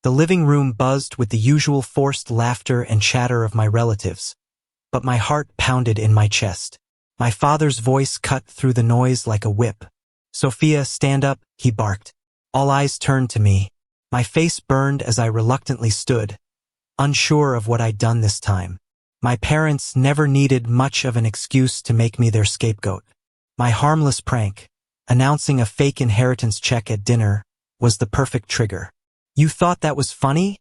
The living room buzzed with the usual forced laughter and chatter of my relatives, but my heart pounded in my chest. My father's voice cut through the noise like a whip. "Sophia, stand up," he barked. All eyes turned to me. My face burned as I reluctantly stood, unsure of what I'd done this time. My parents never needed much of an excuse to make me their scapegoat. My harmless prank, announcing a fake inheritance check at dinner, was the perfect trigger. "You thought that was funny?"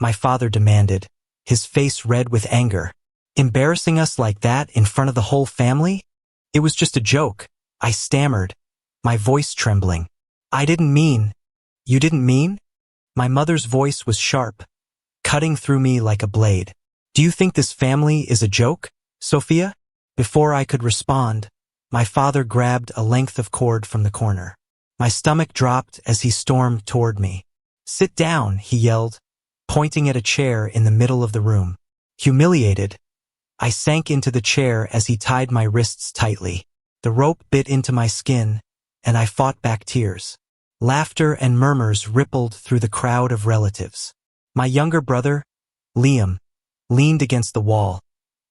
my father demanded, his face red with anger. "Embarrassing us like that in front of the whole family?" "It was just a joke," I stammered, my voice trembling. "I didn't mean." "You didn't mean?" My mother's voice was sharp, cutting through me like a blade. "Do you think this family is a joke, Sophia?" Before I could respond, my father grabbed a length of cord from the corner. My stomach dropped as he stormed toward me. "Sit down," he yelled, pointing at a chair in the middle of the room. Humiliated, I sank into the chair as he tied my wrists tightly. The rope bit into my skin, and I fought back tears. Laughter and murmurs rippled through the crowd of relatives. My younger brother, Liam, leaned against the wall,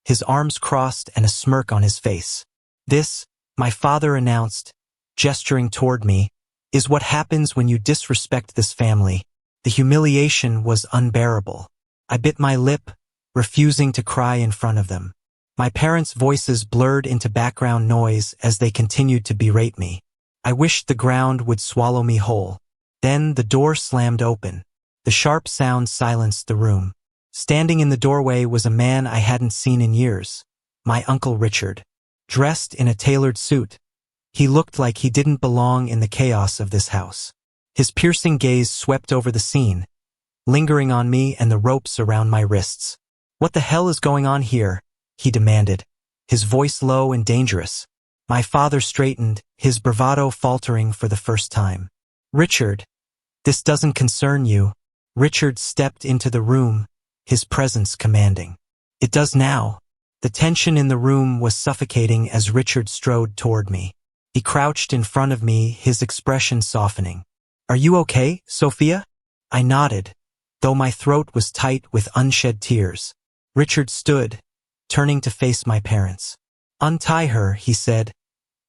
his arms crossed and a smirk on his face. "This," my father announced, gesturing toward me, "is what happens when you disrespect this family." The humiliation was unbearable. I bit my lip, refusing to cry in front of them. My parents' voices blurred into background noise as they continued to berate me. I wished the ground would swallow me whole. Then the door slammed open. The sharp sound silenced the room. Standing in the doorway was a man I hadn't seen in years, my Uncle Richard. Dressed in a tailored suit, he looked like he didn't belong in the chaos of this house. His piercing gaze swept over the scene, lingering on me and the ropes around my wrists. "What the hell is going on here?" he demanded, his voice low and dangerous. My father straightened, his bravado faltering for the first time. "Richard, this doesn't concern you." Richard stepped into the room, his presence commanding. "It does now." The tension in the room was suffocating as Richard strode toward me. He crouched in front of me, his expression softening. "Are you okay, Sophia?" I nodded, though my throat was tight with unshed tears. Richard stood, turning to face my parents. "Untie her," he said,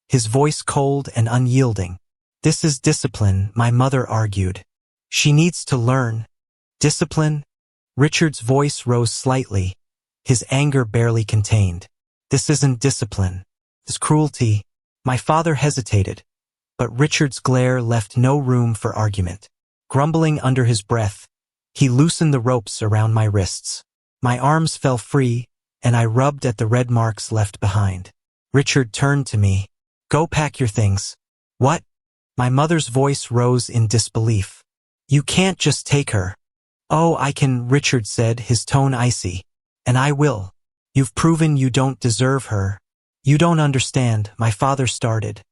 his voice cold and unyielding. "This is discipline," my mother argued. "She needs to learn." "Discipline?" Richard's voice rose slightly, his anger barely contained. "This isn't discipline. This cruelty." My father hesitated, but Richard's glare left no room for argument. Grumbling under his breath, he loosened the ropes around my wrists. My arms fell free, and I rubbed at the red marks left behind. Richard turned to me. "Go pack your things." "What?" My mother's voice rose in disbelief. "You can't just take her." "Oh, I can," Richard said, his tone icy. "And I will. You've proven you don't deserve her." "You don't understand," my father started,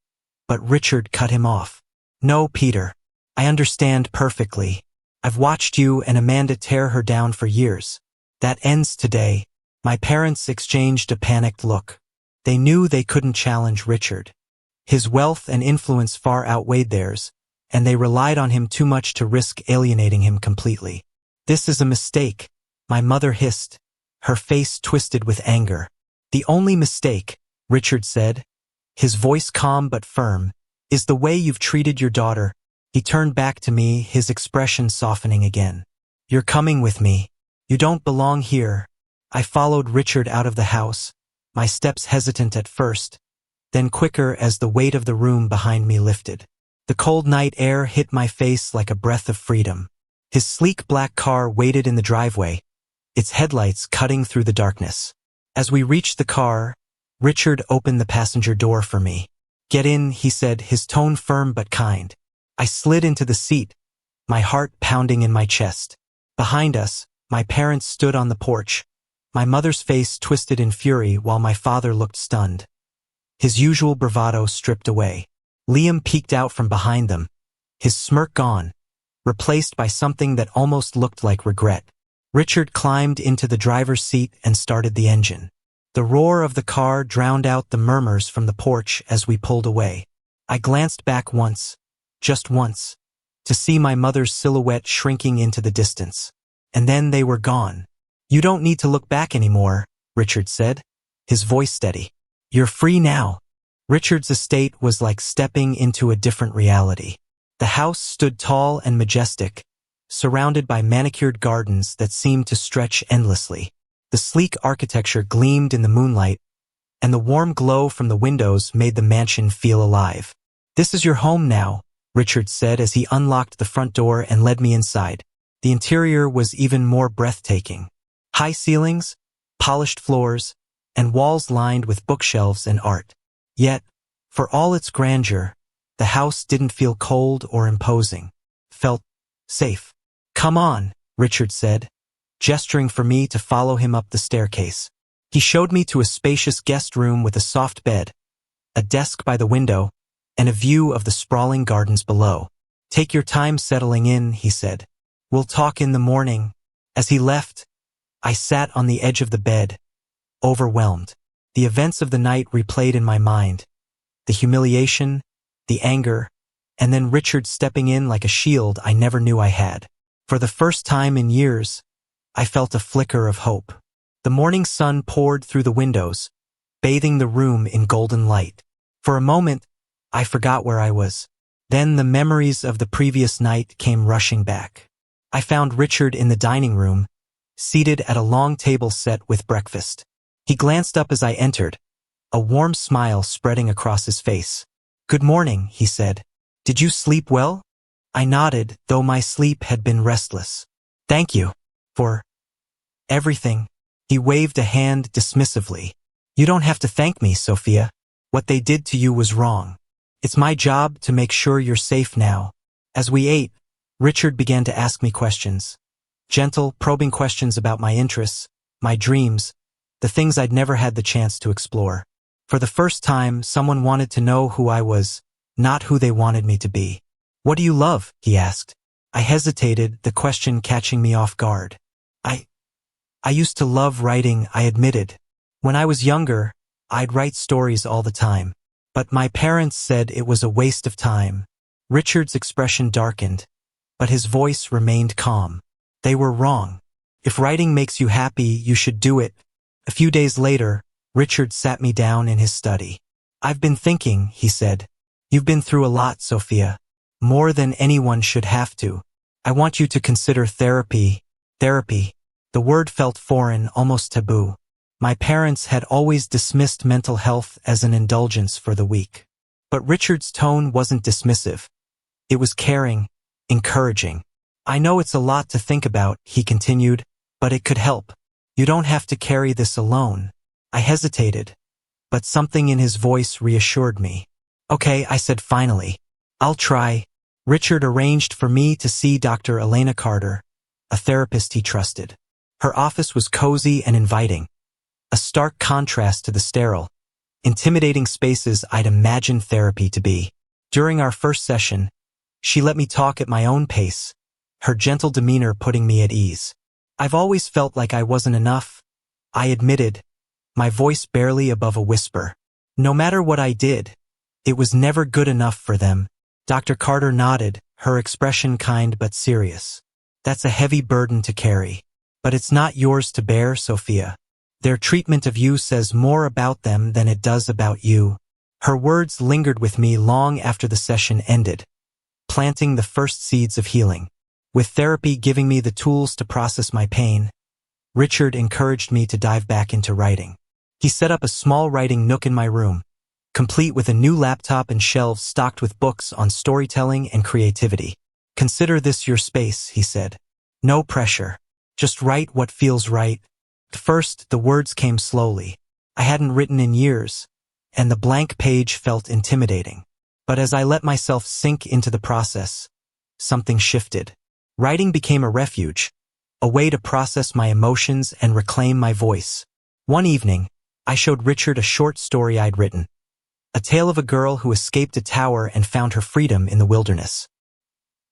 but Richard cut him off. "No, Peter. I understand perfectly. I've watched you and Amanda tear her down for years. That ends today." My parents exchanged a panicked look. They knew they couldn't challenge Richard. His wealth and influence far outweighed theirs, and they relied on him too much to risk alienating him completely. "This is a mistake," my mother hissed, her face twisted with anger. "The only mistake," Richard said, his voice calm but firm, "is the way you've treated your daughter." He turned back to me, his expression softening again. "You're coming with me. You don't belong here." I followed Richard out of the house, my steps hesitant at first, then quicker as the weight of the room behind me lifted. The cold night air hit my face like a breath of freedom. His sleek black car waited in the driveway, its headlights cutting through the darkness. As we reached the car, Richard opened the passenger door for me. "Get in," he said, his tone firm but kind. I slid into the seat, my heart pounding in my chest. Behind us, my parents stood on the porch, my mother's face twisted in fury while my father looked stunned, his usual bravado stripped away. Liam peeked out from behind them, his smirk gone, replaced by something that almost looked like regret. Richard climbed into the driver's seat and started the engine. The roar of the car drowned out the murmurs from the porch as we pulled away. I glanced back once, just once, to see my mother's silhouette shrinking into the distance. And then they were gone. "You don't need to look back anymore," Richard said, his voice steady. "You're free now." Richard's estate was like stepping into a different reality. The house stood tall and majestic, surrounded by manicured gardens that seemed to stretch endlessly. The sleek architecture gleamed in the moonlight, and the warm glow from the windows made the mansion feel alive. "This is your home now," Richard said as he unlocked the front door and led me inside. The interior was even more breathtaking. High ceilings, polished floors, and walls lined with bookshelves and art. Yet, for all its grandeur, the house didn't feel cold or imposing. Felt safe. "Come on," Richard said, gesturing for me to follow him up the staircase. He showed me to a spacious guest room with a soft bed, a desk by the window, and a view of the sprawling gardens below. "Take your time settling in," he said. "We'll talk in the morning." As he left, I sat on the edge of the bed, overwhelmed. The events of the night replayed in my mind. The humiliation, the anger, and then Richard stepping in like a shield I never knew I had. For the first time in years, I felt a flicker of hope. The morning sun poured through the windows, bathing the room in golden light. For a moment, I forgot where I was. Then the memories of the previous night came rushing back. I found Richard in the dining room, seated at a long table set with breakfast. He glanced up as I entered, a warm smile spreading across his face. "Good morning," he said. "Did you sleep well?" I nodded, though my sleep had been restless. "Thank you for everything." He waved a hand dismissively. "You don't have to thank me, Sophia. What they did to you was wrong. It's my job to make sure you're safe now." As we ate, Richard began to ask me questions. Gentle, probing questions about my interests, my dreams, the things I'd never had the chance to explore. For the first time, someone wanted to know who I was, not who they wanted me to be. "What do you love?" he asked. I hesitated, the question catching me off guard. I used to love writing, I admitted. When I was younger, I'd write stories all the time. But my parents said it was a waste of time. Richard's expression darkened, but his voice remained calm. They were wrong. If writing makes you happy, you should do it. A few days later, Richard sat me down in his study. "I've been thinking," he said. "You've been through a lot, Sophia. More than anyone should have to. I want you to consider therapy." Therapy. The word felt foreign, almost taboo. My parents had always dismissed mental health as an indulgence for the weak. But Richard's tone wasn't dismissive. It was caring, encouraging. "I know it's a lot to think about," he continued, "but it could help. You don't have to carry this alone." I hesitated, but something in his voice reassured me. "Okay," I said finally. "I'll try." Richard arranged for me to see Dr. Elena Carter, a therapist he trusted. Her office was cozy and inviting, a stark contrast to the sterile, intimidating spaces I'd imagined therapy to be. During our first session, she let me talk at my own pace, her gentle demeanor putting me at ease. "I've always felt like I wasn't enough," I admitted, my voice barely above a whisper. "No matter what I did, it was never good enough for them." Dr. Carter nodded, her expression kind but serious. "That's a heavy burden to carry. But it's not yours to bear, Sophia. Their treatment of you says more about them than it does about you." Her words lingered with me long after the session ended, planting the first seeds of healing. With therapy giving me the tools to process my pain, Richard encouraged me to dive back into writing. He set up a small writing nook in my room, complete with a new laptop and shelves stocked with books on storytelling and creativity. "Consider this your space," he said. "No pressure. Just write what feels right." At first, the words came slowly. I hadn't written in years, and the blank page felt intimidating. But as I let myself sink into the process, something shifted. Writing became a refuge, a way to process my emotions and reclaim my voice. One evening, I showed Richard a short story I'd written, a tale of a girl who escaped a tower and found her freedom in the wilderness.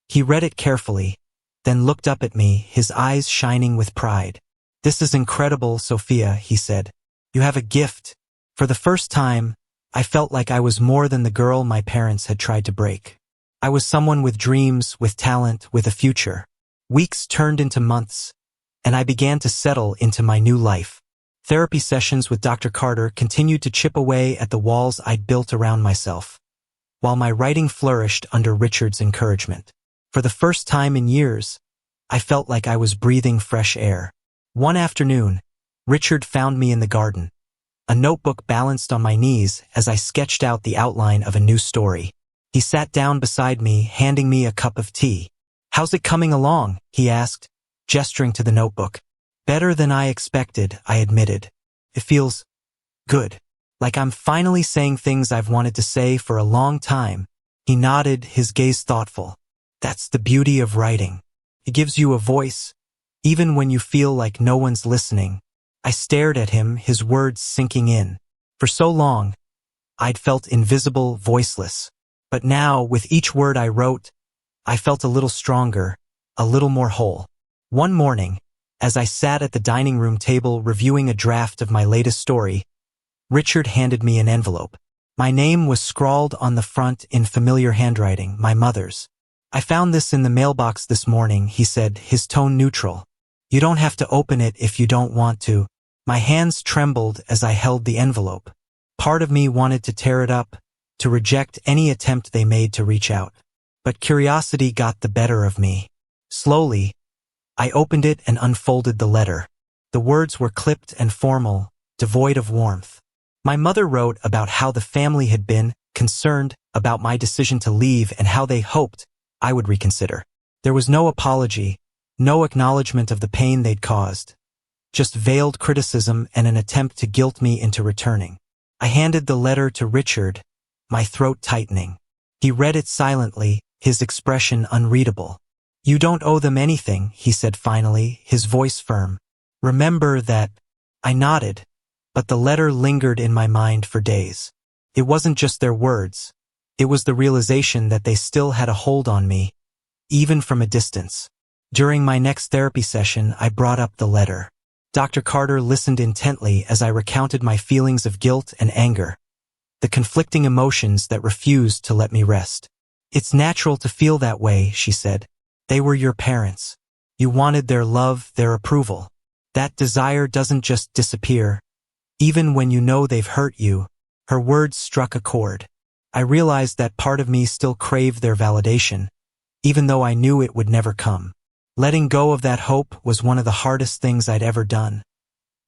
He read it carefully, then looked up at me, his eyes shining with pride. "This is incredible, Sophia," he said. "You have a gift." For the first time, I felt like I was more than the girl my parents had tried to break. I was someone with dreams, with talent, with a future. Weeks turned into months, and I began to settle into my new life. Therapy sessions with Dr. Carter continued to chip away at the walls I'd built around myself, while my writing flourished under Richard's encouragement. For the first time in years, I felt like I was breathing fresh air. One afternoon, Richard found me in the garden, a notebook balanced on my knees as I sketched out the outline of a new story. He sat down beside me, handing me a cup of tea. "How's it coming along?" he asked, gesturing to the notebook. "Better than I expected," I admitted. "It feels good. Like I'm finally saying things I've wanted to say for a long time." He nodded, his gaze thoughtful. "That's the beauty of writing. It gives you a voice, even when you feel like no one's listening." I stared at him, his words sinking in. For so long, I'd felt invisible, voiceless. But now, with each word I wrote, I felt a little stronger, a little more whole. One morning, as I sat at the dining room table reviewing a draft of my latest story, Richard handed me an envelope. My name was scrawled on the front in familiar handwriting, my mother's. "I found this in the mailbox this morning," he said, his tone neutral. "You don't have to open it if you don't want to." My hands trembled as I held the envelope. Part of me wanted to tear it up, to reject any attempt they made to reach out. But curiosity got the better of me. Slowly, I opened it and unfolded the letter. The words were clipped and formal, devoid of warmth. My mother wrote about how the family had been concerned about my decision to leave and how they hoped I would reconsider. There was no apology, no acknowledgement of the pain they'd caused. Just veiled criticism and an attempt to guilt me into returning. I handed the letter to Richard, my throat tightening. He read it silently, his expression unreadable. "You don't owe them anything," he said finally, his voice firm. "Remember that." I nodded, but the letter lingered in my mind for days. It wasn't just their words. It was the realization that they still had a hold on me, even from a distance. During my next therapy session, I brought up the letter. Dr. Carter listened intently as I recounted my feelings of guilt and anger, the conflicting emotions that refused to let me rest. "It's natural to feel that way," she said. "They were your parents. You wanted their love, their approval. That desire doesn't just disappear, even when you know they've hurt you." Her words struck a chord. I realized that part of me still craved their validation, even though I knew it would never come. Letting go of that hope was one of the hardest things I'd ever done.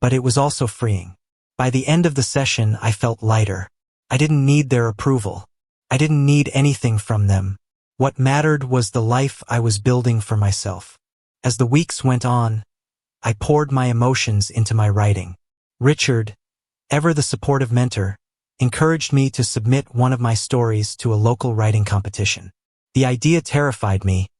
But it was also freeing. By the end of the session, I felt lighter. I didn't need their approval. I didn't need anything from them. What mattered was the life I was building for myself. As the weeks went on, I poured my emotions into my writing. Richard, ever the supportive mentor, encouraged me to submit one of my stories to a local writing competition. The idea terrified me,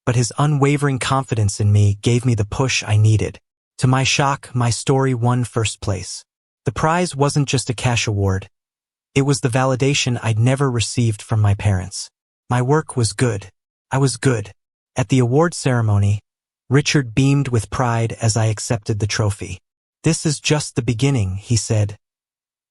but his unwavering confidence in me gave me the push I needed. To my shock, my story won first place. The prize wasn't just a cash award. It was the validation I'd never received from my parents. My work was good. I was good. At the award ceremony, Richard beamed with pride as I accepted the trophy. "This is just the beginning," he said,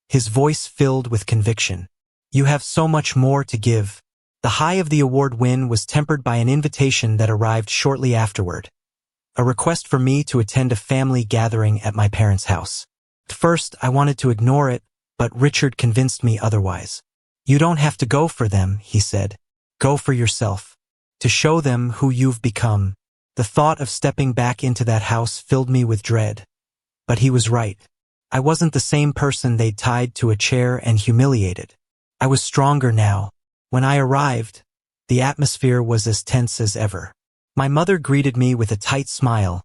his voice filled with conviction. "You have so much more to give." The high of the award win was tempered by an invitation that arrived shortly afterward, a request for me to attend a family gathering at my parents' house. At first, I wanted to ignore it, but Richard convinced me otherwise. "You don't have to go for them," he said. "Go for yourself. To show them who you've become." The thought of stepping back into that house filled me with dread. But he was right. I wasn't the same person they'd tied to a chair and humiliated. I was stronger now. When I arrived, the atmosphere was as tense as ever. My mother greeted me with a tight smile,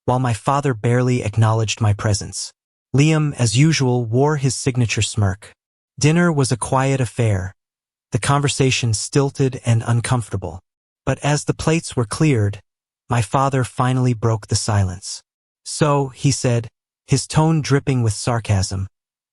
while my father barely acknowledged my presence. Liam, as usual, wore his signature smirk. Dinner was a quiet affair, the conversation stilted and uncomfortable. But as the plates were cleared, my father finally broke the silence. "So," he said, his tone dripping with sarcasm,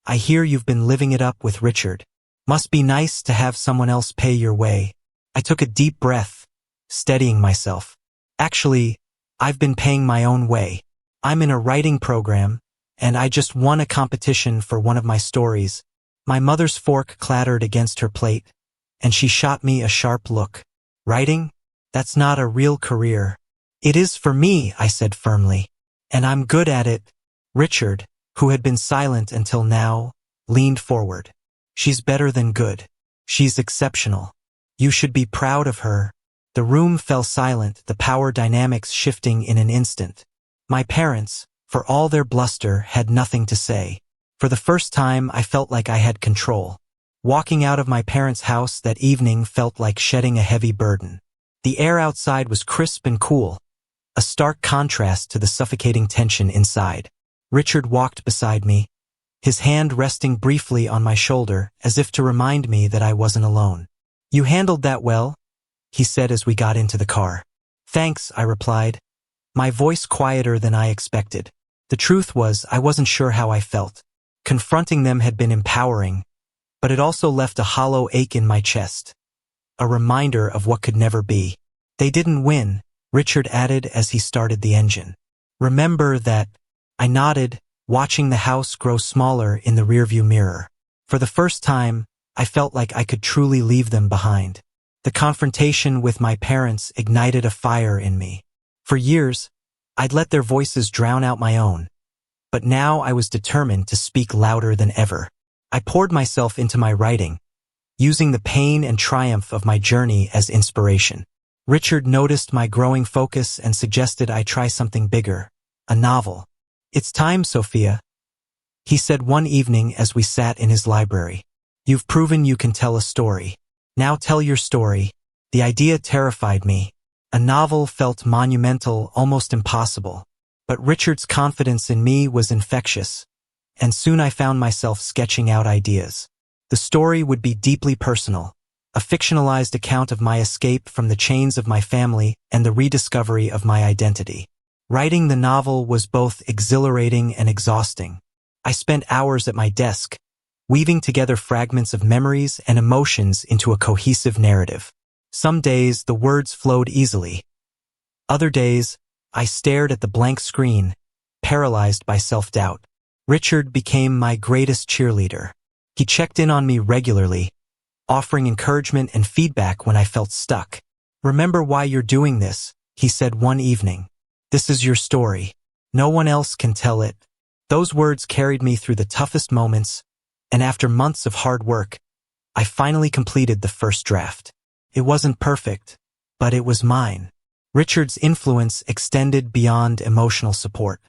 "I hear you've been living it up with Richard. Must be nice to have someone else pay your way." I took a deep breath, steadying myself. "Actually, I've been paying my own way. I'm in a writing program, and I just won a competition for one of my stories." My mother's fork clattered against her plate, and she shot me a sharp look. Writing? That's not a real career. It is for me, I said firmly. And I'm good at it. Richard, who had been silent until now, leaned forward. She's better than good. She's exceptional. You should be proud of her. The room fell silent, the power dynamics shifting in an instant. My parents, for all their bluster, had nothing to say. For the first time, I felt like I had control. Walking out of my parents' house that evening felt like shedding a heavy burden. The air outside was crisp and cool, a stark contrast to the suffocating tension inside. Richard walked beside me, his hand resting briefly on my shoulder as if to remind me that I wasn't alone. You handled that well, he said as we got into the car. Thanks, I replied, my voice quieter than I expected. The truth was, I wasn't sure how I felt. Confronting them had been empowering, but it also left a hollow ache in my chest, a reminder of what could never be. They didn't win, Richard added as he started the engine. Remember that. I nodded, watching the house grow smaller in the rearview mirror. For the first time, I felt like I could truly leave them behind. The confrontation with my parents ignited a fire in me. For years, I'd let their voices drown out my own, but now I was determined to speak louder than ever. I poured myself into my writing, using the pain and triumph of my journey as inspiration. Richard noticed my growing focus and suggested I try something bigger, a novel. It's time, Sophia, he said one evening as we sat in his library. You've proven you can tell a story. Now tell your story. The idea terrified me. A novel felt monumental, almost impossible. But Richard's confidence in me was infectious, and soon I found myself sketching out ideas. The story would be deeply personal, a fictionalized account of my escape from the chains of my family and the rediscovery of my identity. Writing the novel was both exhilarating and exhausting. I spent hours at my desk, weaving together fragments of memories and emotions into a cohesive narrative. Some days the words flowed easily. Other days, I stared at the blank screen, paralyzed by self-doubt. Richard became my greatest cheerleader. He checked in on me regularly, offering encouragement and feedback when I felt stuck. Remember why you're doing this, he said one evening. This is your story. No one else can tell it. Those words carried me through the toughest moments, and after months of hard work, I finally completed the first draft. It wasn't perfect, but it was mine. Richard's influence extended beyond emotional support.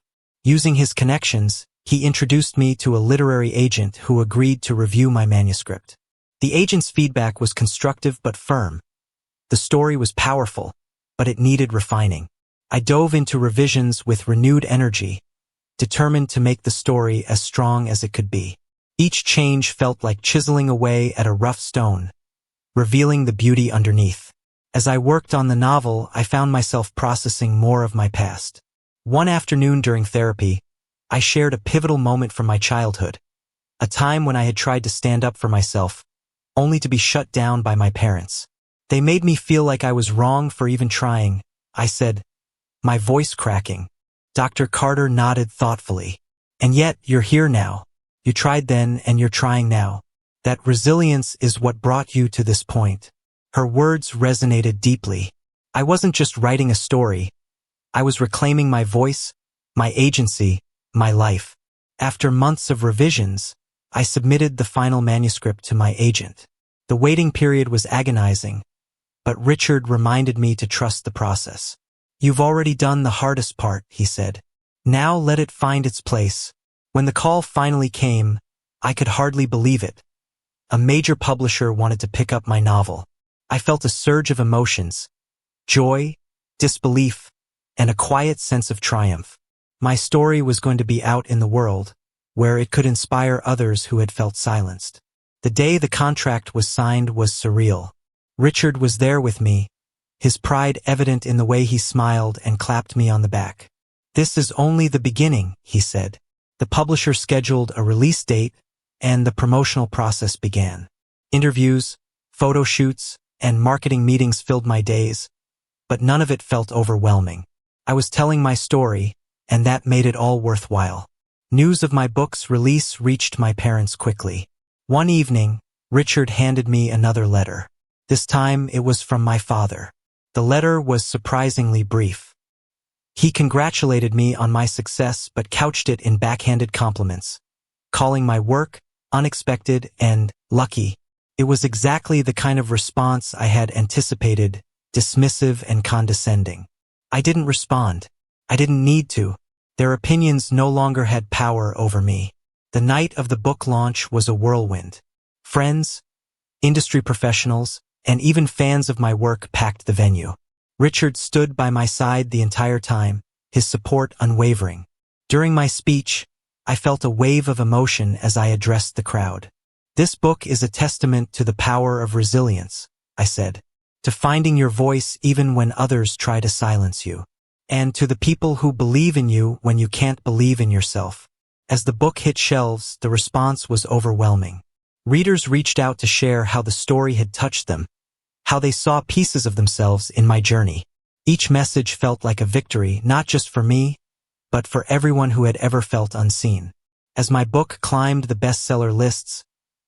Using his connections, he introduced me to a literary agent who agreed to review my manuscript. The agent's feedback was constructive but firm. The story was powerful, but it needed refining. I dove into revisions with renewed energy, determined to make the story as strong as it could be. Each change felt like chiseling away at a rough stone, revealing the beauty underneath. As I worked on the novel, I found myself processing more of my past. One afternoon during therapy, I shared a pivotal moment from my childhood, a time when I had tried to stand up for myself, only to be shut down by my parents. They made me feel like I was wrong for even trying, I said, my voice cracking. Dr. Carter nodded thoughtfully. And yet, you're here now. You tried then and you're trying now. That resilience is what brought you to this point. Her words resonated deeply. I wasn't just writing a story. I was reclaiming my voice, my agency, my life. After months of revisions, I submitted the final manuscript to my agent. The waiting period was agonizing, but Richard reminded me to trust the process. You've already done the hardest part, he said. Now let it find its place. When the call finally came, I could hardly believe it. A major publisher wanted to pick up my novel. I felt a surge of emotions, joy, disbelief, and a quiet sense of triumph. My story was going to be out in the world, where it could inspire others who had felt silenced. The day the contract was signed was surreal. Richard was there with me, his pride evident in the way he smiled and clapped me on the back. This is only the beginning, he said. The publisher scheduled a release date, and the promotional process began. Interviews, photo shoots, and marketing meetings filled my days, but none of it felt overwhelming. I was telling my story, and that made it all worthwhile. News of my book's release reached my parents quickly. One evening, Richard handed me another letter. This time it was from my father. The letter was surprisingly brief. He congratulated me on my success but couched it in backhanded compliments, calling my work unexpected and lucky. It was exactly the kind of response I had anticipated, dismissive and condescending. I didn't respond. I didn't need to. Their opinions no longer had power over me. The night of the book launch was a whirlwind. Friends, industry professionals, and even fans of my work packed the venue. Richard stood by my side the entire time, his support unwavering. During my speech, I felt a wave of emotion as I addressed the crowd. This book is a testament to the power of resilience, I said, to finding your voice even when others try to silence you, and to the people who believe in you when you can't believe in yourself. As the book hit shelves, the response was overwhelming. Readers reached out to share how the story had touched them, how they saw pieces of themselves in my journey. Each message felt like a victory, not just for me, but for everyone who had ever felt unseen. As my book climbed the bestseller lists,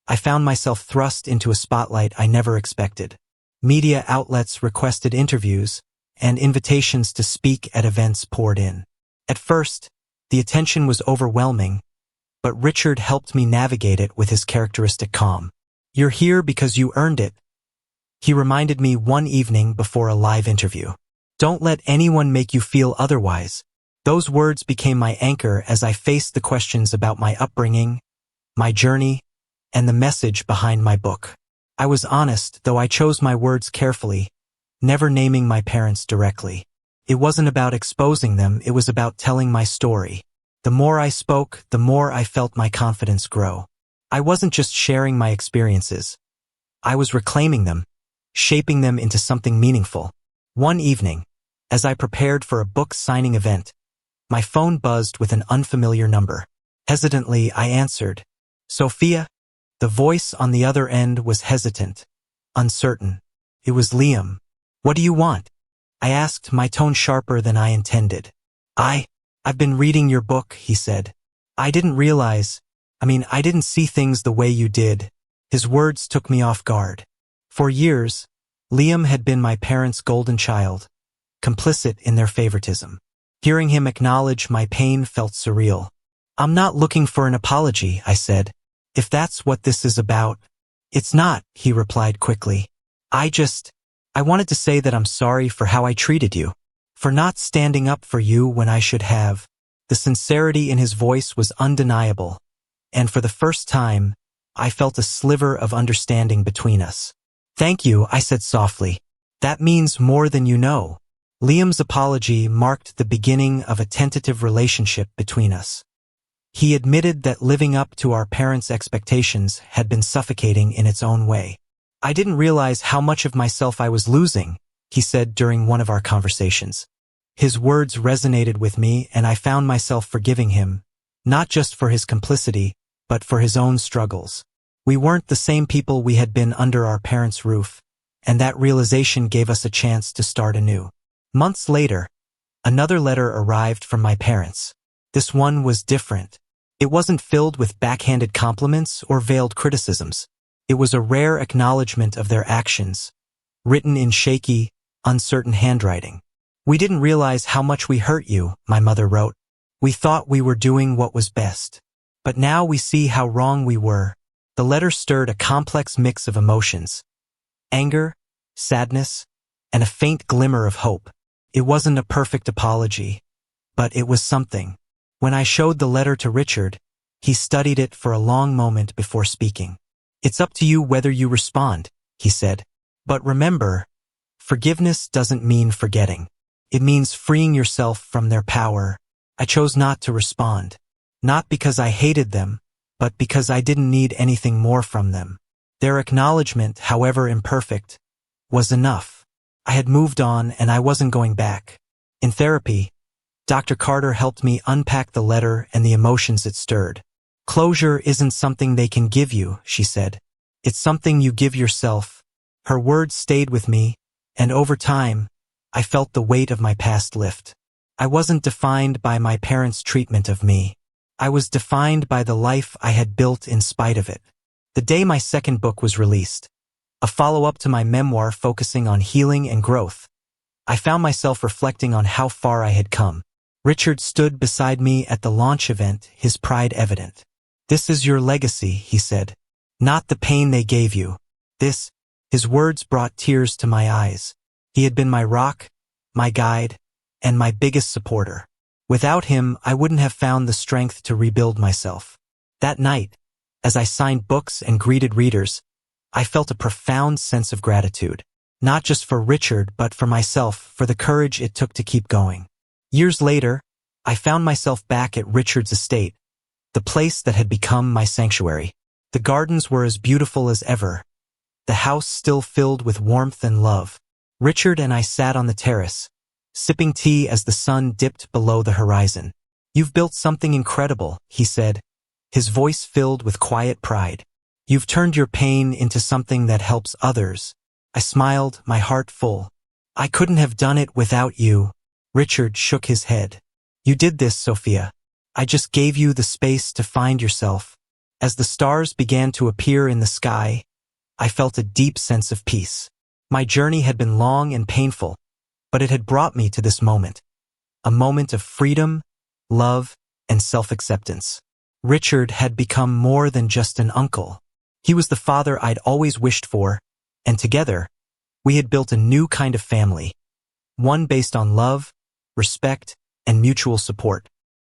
I found myself thrust into a spotlight I never expected. Media outlets requested interviews, and invitations to speak at events poured in. At first, the attention was overwhelming, but Richard helped me navigate it with his characteristic calm. "You're here because you earned it," he reminded me one evening before a live interview. "Don't let anyone make you feel otherwise." Those words became my anchor as I faced the questions about my upbringing, my journey, and the message behind my book. I was honest, though I chose my words carefully, never naming my parents directly. It wasn't about exposing them, it was about telling my story. The more I spoke, the more I felt my confidence grow. I wasn't just sharing my experiences. I was reclaiming them, shaping them into something meaningful. One evening, as I prepared for a book signing event, my phone buzzed with an unfamiliar number. Hesitantly, I answered. "Sophia?" The voice on the other end was hesitant, uncertain. It was Liam. "What do you want?" I asked, my tone sharper than I intended. I've been reading your book," he said. I didn't see things the way you did." His words took me off guard. For years, Liam had been my parents' golden child, complicit in their favoritism. Hearing him acknowledge my pain felt surreal. "I'm not looking for an apology," I said. "If that's what this is about." "It's not," he replied quickly. I wanted to say that I'm sorry for how I treated you, for not standing up for you when I should have." The sincerity in his voice was undeniable, and for the first time, I felt a sliver of understanding between us. "Thank you," I said softly. "That means more than you know." Liam's apology marked the beginning of a tentative relationship between us. He admitted that living up to our parents' expectations had been suffocating in its own way. "I didn't realize how much of myself I was losing," he said during one of our conversations. His words resonated with me, and I found myself forgiving him, not just for his complicity, but for his own struggles. We weren't the same people we had been under our parents' roof, and that realization gave us a chance to start anew. Months later, another letter arrived from my parents. This one was different. It wasn't filled with backhanded compliments or veiled criticisms. It was a rare acknowledgement of their actions, written in shaky, uncertain handwriting. "We didn't realize how much we hurt you," my mother wrote. "We thought we were doing what was best. But now we see how wrong we were." The letter stirred a complex mix of emotions: anger, sadness, and a faint glimmer of hope. It wasn't a perfect apology, but it was something. When I showed the letter to Richard, he studied it for a long moment before speaking. "It's up to you whether you respond," he said. "But remember, forgiveness doesn't mean forgetting. It means freeing yourself from their power." I chose not to respond. Not because I hated them, but because I didn't need anything more from them. Their acknowledgement, however imperfect, was enough. I had moved on and I wasn't going back. In therapy, Dr. Carter helped me unpack the letter and the emotions it stirred. "Closure isn't something they can give you," she said. "It's something you give yourself." Her words stayed with me, and over time, I felt the weight of my past lift. I wasn't defined by my parents' treatment of me. I was defined by the life I had built in spite of it. The day my second book was released, a follow-up to my memoir focusing on healing and growth. I found myself reflecting on how far I had come. Richard stood beside me at the launch event, his pride evident. "This is your legacy," he said. "Not the pain they gave you. This." His words brought tears to my eyes. He had been my rock, my guide, and my biggest supporter. Without him, I wouldn't have found the strength to rebuild myself. That night, as I signed books and greeted readers, I felt a profound sense of gratitude, not just for Richard but for myself, for the courage it took to keep going. Years later, I found myself back at Richard's estate, the place that had become my sanctuary. The gardens were as beautiful as ever, the house still filled with warmth and love. Richard and I sat on the terrace, sipping tea as the sun dipped below the horizon. "You've built something incredible," he said, his voice filled with quiet pride. "You've turned your pain into something that helps others." I smiled, my heart full. "I couldn't have done it without you." Richard shook his head. "You did this, Sophia. I just gave you the space to find yourself." As the stars began to appear in the sky, I felt a deep sense of peace. My journey had been long and painful, but it had brought me to this moment. A moment of freedom, love, and self-acceptance. Richard had become more than just an uncle. He was the father I'd always wished for, and together, we had built a new kind of family, one based on love, respect, and mutual support.